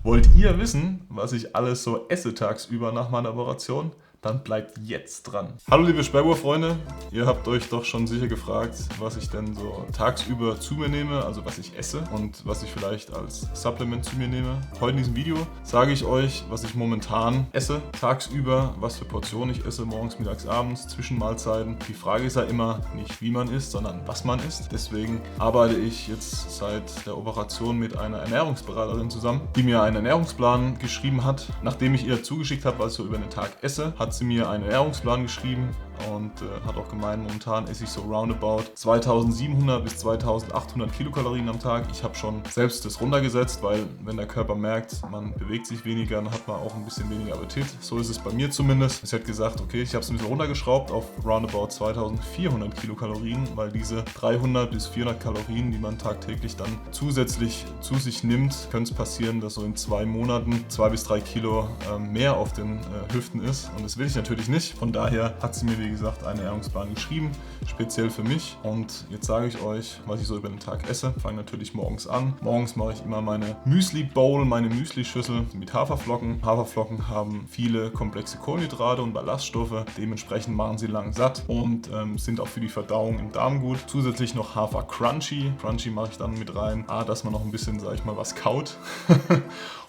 Wollt ihr wissen, was ich alles so esse tagsüber nach meiner Operation? Dann bleibt jetzt dran. Hallo liebe Sperrwurf-Freunde, ihr habt euch doch schon sicher gefragt, was ich denn so tagsüber zu mir nehme, also was ich esse und was ich vielleicht als Supplement zu mir nehme. Heute in diesem Video sage ich euch, was ich momentan esse, tagsüber, was für Portionen ich esse, morgens, mittags, abends, Zwischenmahlzeiten. Die Frage ist ja immer nicht, wie man isst, sondern was man isst. Deswegen arbeite ich jetzt seit der Operation mit einer Ernährungsberaterin zusammen, die mir einen Ernährungsplan geschrieben hat. Nachdem ich ihr zugeschickt habe, was ich so über den Tag esse, hat sie mir einen Ernährungsplan geschrieben und hat auch gemeint, momentan esse ich so roundabout 2700 bis 2800 Kilokalorien am Tag. Ich habe schon selbst das runtergesetzt, weil wenn der Körper merkt, man bewegt sich weniger, dann hat man auch ein bisschen weniger Appetit. So ist es bei mir zumindest. Sie hat gesagt, okay, ich habe es ein bisschen runtergeschraubt auf roundabout 2400 Kilokalorien, weil diese 300 bis 400 Kalorien, die man tagtäglich dann zusätzlich zu sich nimmt, könnte es passieren, dass so in 2 Monaten 2 bis 3 Kilo mehr auf den Hüften ist. Und das will ich natürlich nicht. Von daher hat sie mir, wie gesagt, einen Ernährungsplan geschrieben, speziell für mich. Und jetzt sage ich euch, was ich so über den Tag esse. Fange natürlich morgens an. Morgens mache ich immer meine Müsli-Bowl, meine Müsli-Schüssel mit Haferflocken. Haferflocken haben viele komplexe Kohlenhydrate und Ballaststoffe. Dementsprechend machen sie lang satt und sind auch für die Verdauung im Darm gut. Zusätzlich noch Hafer-Crunchy. Crunchy mache ich dann mit rein. Dass man noch ein bisschen, sage ich mal, was kaut.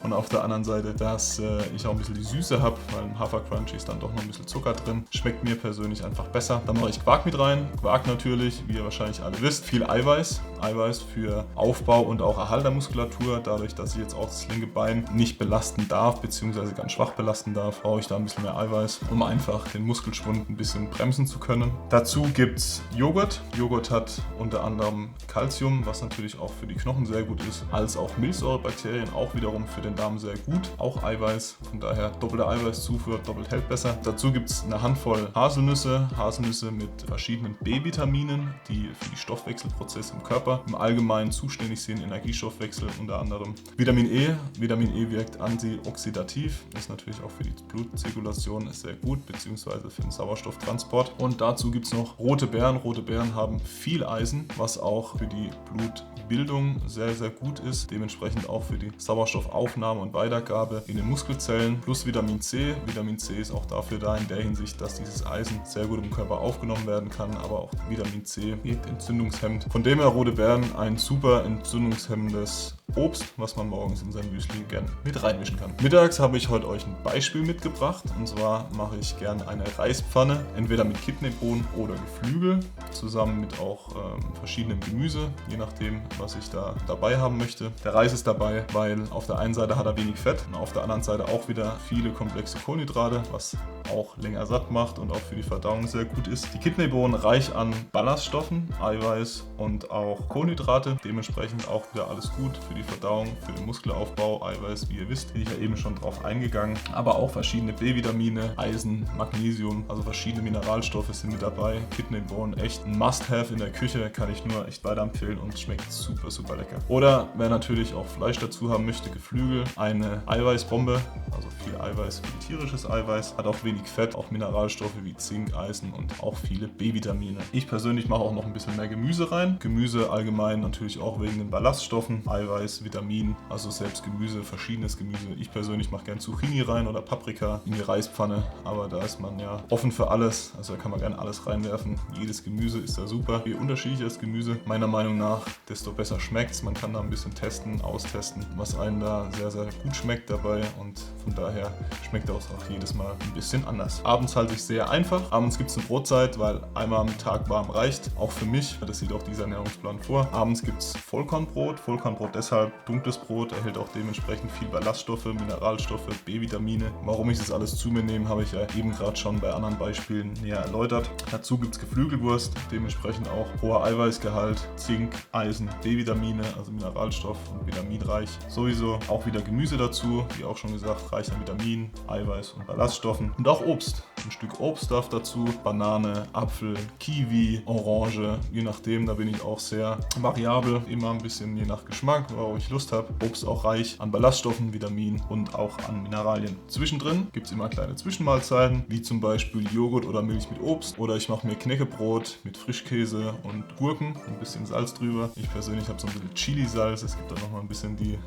Und auf der anderen Seite, dass ich auch ein bisschen die Süße habe, weil im Hafer-Crunchy ist dann doch noch ein bisschen Zucker drin. Schmeckt mir persönlich einfach besser. Dann mache ich Quark mit rein. Quark natürlich, wie ihr wahrscheinlich alle wisst, viel Eiweiß. Eiweiß für Aufbau und auch Erhalt der Muskulatur. Dadurch, dass ich jetzt auch das linke Bein nicht belasten darf, beziehungsweise ganz schwach belasten darf, brauche ich da ein bisschen mehr Eiweiß, um einfach den Muskelschwund ein bisschen bremsen zu können. Dazu gibt es Joghurt. Joghurt hat unter anderem Calcium, was natürlich auch für die Knochen sehr gut ist, als auch Milchsäurebakterien, auch wiederum für den Darm sehr gut. Auch Eiweiß, von daher doppelte Eiweißzufuhr, doppelt hält besser. Dazu gibt es eine Handvoll Haselnüsse. Haselnüsse mit verschiedenen B-Vitaminen, die für die Stoffwechselprozesse im Körper im Allgemeinen zuständig sind, Energiestoffwechsel unter anderem. Vitamin E. Vitamin E wirkt antioxidativ, ist natürlich auch für die Blutzirkulation sehr gut, beziehungsweise für den Sauerstofftransport. Und dazu gibt es noch rote Beeren. Rote Beeren haben viel Eisen, was auch für die Blutbildung sehr, sehr gut ist. Dementsprechend auch für die Sauerstoffaufnahme und Weitergabe in den Muskelzellen. Plus Vitamin C. Vitamin C ist auch dafür da in der Hinsicht, dass dieses Eisen sehr gut im Körper aufgenommen werden kann, aber auch Vitamin C wirkt entzündungshemmend. Von dem her rote Beeren ein super entzündungshemmendes Obst, was man morgens in sein Müsli gern mit reinmischen kann. Mittags habe ich heute euch ein Beispiel mitgebracht, und zwar mache ich gerne eine Reispfanne, entweder mit Kidneybohnen oder Geflügel, zusammen mit auch verschiedenem Gemüse, je nachdem, was ich da dabei haben möchte. Der Reis ist dabei, weil auf der einen Seite hat er wenig Fett und auf der anderen Seite auch wieder viele komplexe Kohlenhydrate, was auch länger satt macht und auch für die Verdauung sehr gut ist. Die Kidneybohnen reich an Ballaststoffen, Eiweiß und auch Kohlenhydrate, dementsprechend auch wieder alles gut für die Verdauung, für den Muskelaufbau. Eiweiß, wie ihr wisst, bin ich ja eben schon drauf eingegangen, aber auch verschiedene B-Vitamine, Eisen, Magnesium, also verschiedene Mineralstoffe sind mit dabei. Kidneybohnen echt ein Must-Have in der Küche, kann ich nur echt weiterempfehlen und schmeckt super, super lecker. Oder wer natürlich auch Fleisch dazu haben möchte, Geflügel, eine Eiweißbombe, also viel Eiweiß, viel tierisches Eiweiß, hat auch wenig Fett, auch Mineralstoffe wie Zink, Eisen und auch viele B-Vitamine. Ich persönlich mache auch noch ein bisschen mehr Gemüse rein. Gemüse allgemein natürlich auch wegen den Ballaststoffen, Eiweiß, Vitamin, also selbst Gemüse, verschiedenes Gemüse. Ich persönlich mache gerne Zucchini rein oder Paprika in die Reispfanne, aber da ist man ja offen für alles, also da kann man gerne alles reinwerfen. Jedes Gemüse ist da super. Je unterschiedlicher das Gemüse, meiner Meinung nach, desto besser schmeckt es. Man kann da ein bisschen testen, austesten, was einem da sehr, sehr gut schmeckt dabei, und von daher schmeckt das auch jedes Mal ein bisschen anders. Abends halte ich sehr einfach. Abends gibt es eine Brotzeit, weil einmal am Tag warm reicht, auch für mich. Das sieht auch dieser Ernährungsplan vor. Abends gibt es Vollkornbrot. Vollkornbrot deshalb dunkles Brot, erhält auch dementsprechend viel Ballaststoffe, Mineralstoffe, B-Vitamine. Warum ich das alles zu mir nehme, habe ich ja eben gerade schon bei anderen Beispielen näher erläutert. Dazu gibt es Geflügelwurst, dementsprechend auch hoher Eiweißgehalt, Zink, Eisen, B-Vitamine, also mineralstoff- und vitaminreich. Sowieso auch wieder Gemüse dazu, wie auch schon gesagt, reich an Vitaminen, Eiweiß und Ballaststoffen. Und auch Obst. Ein Stück Obst darf dazu, Banane, Apfel, Kiwi, Orange, je nachdem, da bin ich auch sehr variabel, immer ein bisschen je nach Geschmack, aber worauf ich Lust habe. Obst auch reich an Ballaststoffen, Vitaminen und auch an Mineralien. Zwischendrin gibt es immer kleine Zwischenmahlzeiten, wie zum Beispiel Joghurt oder Milch mit Obst. Oder ich mache mir Knäckebrot mit Frischkäse und Gurken, ein bisschen Salz drüber. Ich persönlich habe so ein bisschen Chili-Salz. Es gibt dann nochmal ein bisschen die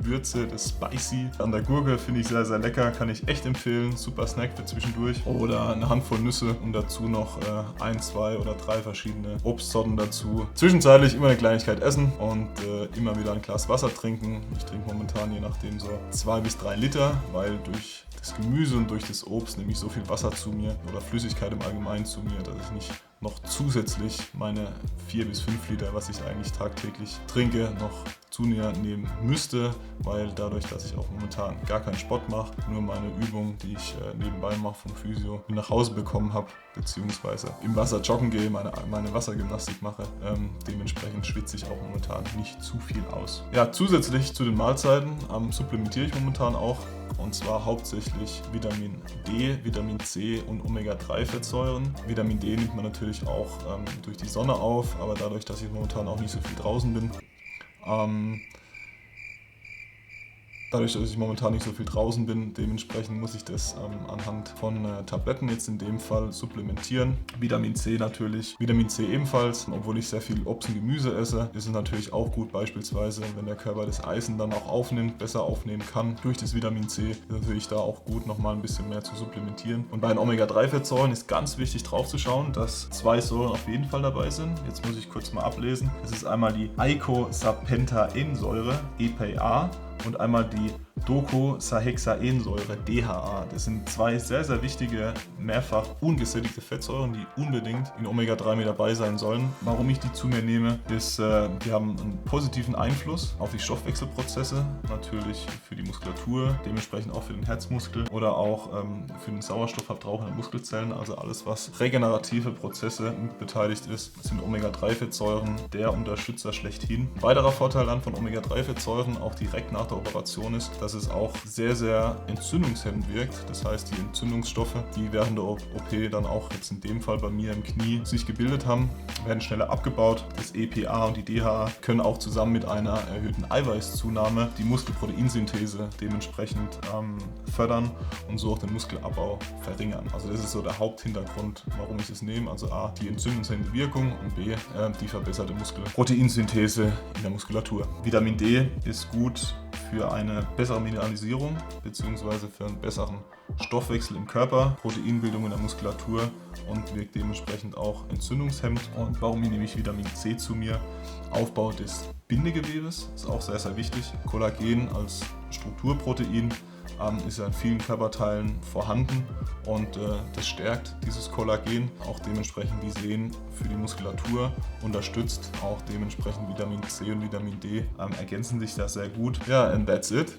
Würze, das Spicy. An der Gurke finde ich sehr, sehr lecker. Kann ich echt empfehlen. Super Snack für zwischendurch. Oder eine Handvoll Nüsse und dazu noch 1, 2 oder 3 verschiedene Obstsorten dazu. Zwischenzeitlich immer eine Kleinigkeit essen und immer wieder ein Glas Wasser trinken. Ich trinke momentan je nachdem so 2 bis 3 Liter, weil durch das Gemüse und durch das Obst nehme ich so viel Wasser zu mir oder Flüssigkeit im Allgemeinen zu mir, dass ich nicht noch zusätzlich meine 4 bis 5 Liter, was ich eigentlich tagtäglich trinke, noch zu mir nehmen müsste, weil dadurch, dass ich auch momentan gar keinen Sport mache, nur meine Übungen, die ich nebenbei mache vom Physio, mit nach Hause bekommen habe, beziehungsweise im Wasser joggen gehe, meine Wassergymnastik mache. Dementsprechend schwitze ich auch momentan nicht zu viel aus. Ja, zusätzlich zu den Mahlzeiten supplementiere ich momentan auch. Und zwar hauptsächlich Vitamin D, Vitamin C und Omega-3-Fettsäuren. Vitamin D nimmt man natürlich auch durch die Sonne auf, aber dadurch, dass ich momentan auch nicht so viel draußen bin, dementsprechend muss ich das anhand von Tabletten jetzt in dem Fall supplementieren. Vitamin C natürlich, Vitamin C ebenfalls. Obwohl ich sehr viel Obst und Gemüse esse, ist es natürlich auch gut, beispielsweise, wenn der Körper das Eisen dann auch aufnimmt, besser aufnehmen kann durch das Vitamin C, ist natürlich da auch gut, nochmal ein bisschen mehr zu supplementieren. Und bei den Omega-3-Fettsäuren ist ganz wichtig drauf zu schauen, dass 2 Säuren auf jeden Fall dabei sind. Jetzt muss ich kurz mal ablesen. Das ist einmal die Eicosapentaensäure, EPA, und einmal die Docosahexaensäure, DHA. Das sind 2 sehr, sehr wichtige, mehrfach ungesättigte Fettsäuren, die unbedingt in Omega-3 mit dabei sein sollen. Warum ich die zu mir nehme, ist, die haben einen positiven Einfluss auf die Stoffwechselprozesse, natürlich für die Muskulatur, dementsprechend auch für den Herzmuskel oder auch für den Sauerstoffverbrauch in den Muskelzellen. Also alles, was regenerative Prozesse mit beteiligt ist, sind Omega-3-Fettsäuren der Unterstützer schlechthin. Ein weiterer Vorteil dann von Omega-3-Fettsäuren, auch direkt nach der Operation, ist, dass es auch sehr, sehr entzündungshemmend wirkt. Das heißt, die Entzündungsstoffe, die während der OP dann auch jetzt in dem Fall bei mir im Knie sich gebildet haben, werden schneller abgebaut. Das EPA und die DHA können auch zusammen mit einer erhöhten Eiweißzunahme die Muskelproteinsynthese dementsprechend fördern und so auch den Muskelabbau verringern. Also das ist so der Haupthintergrund, warum ich es nehme. Also A, die entzündungshemmende Wirkung und B, die verbesserte Muskelproteinsynthese in der Muskulatur. Vitamin D ist gut für eine bessere Mineralisierung bzw. für einen besseren Stoffwechsel im Körper, Proteinbildung in der Muskulatur und wirkt dementsprechend auch entzündungshemmend. Und warum nehme ich Vitamin C zu mir? Aufbau des Bindegewebes ist auch sehr, sehr wichtig. Kollagen als Strukturprotein ist ja in vielen Körperteilen vorhanden und das stärkt dieses Kollagen, auch dementsprechend die Sehnen für die Muskulatur, unterstützt auch dementsprechend Vitamin C und Vitamin D, ergänzen sich da sehr gut. Ja, and that's it.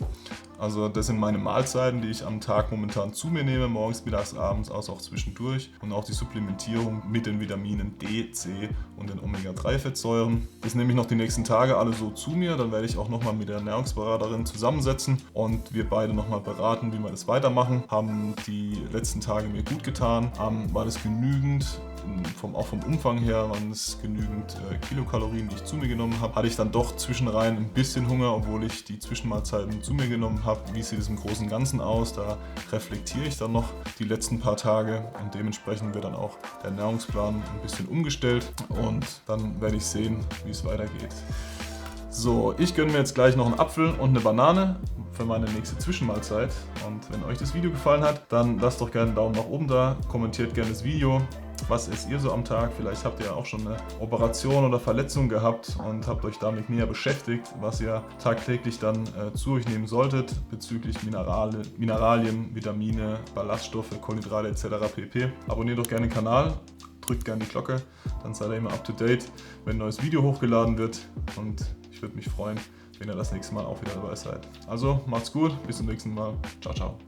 Also das sind meine Mahlzeiten, die ich am Tag momentan zu mir nehme, morgens, mittags, abends, also auch zwischendurch. Und auch die Supplementierung mit den Vitaminen D, C und den Omega-3-Fettsäuren. Das nehme ich noch die nächsten Tage alle so zu mir. Dann werde ich auch nochmal mit der Ernährungsberaterin zusammensetzen und wir beide nochmal beraten, wie wir das weitermachen. Haben die letzten Tage mir gut getan. War das genügend? Auch vom Umfang her waren es genügend Kilokalorien, die ich zu mir genommen habe. Hatte ich dann doch zwischenrein ein bisschen Hunger, obwohl ich die Zwischenmahlzeiten zu mir genommen habe. Wie sieht es im Großen und Ganzen aus? Da reflektiere ich dann noch die letzten paar Tage und dementsprechend wird dann auch der Ernährungsplan ein bisschen umgestellt und dann werde ich sehen, wie es weitergeht. So, ich gönne mir jetzt gleich noch einen Apfel und eine Banane für meine nächste Zwischenmahlzeit. Und wenn euch das Video gefallen hat, dann lasst doch gerne einen Daumen nach oben da, kommentiert gerne das Video. Was esst ihr so am Tag? Vielleicht habt ihr auch schon eine Operation oder Verletzung gehabt und habt euch damit näher beschäftigt, was ihr tagtäglich dann zu euch nehmen solltet bezüglich Mineralien, Vitamine, Ballaststoffe, Kohlenhydrate etc. pp. Abonniert doch gerne den Kanal, drückt gerne die Glocke, dann seid ihr immer up to date, wenn ein neues Video hochgeladen wird und ich würde mich freuen, wenn ihr das nächste Mal auch wieder dabei seid. Also macht's gut, bis zum nächsten Mal. Ciao, ciao.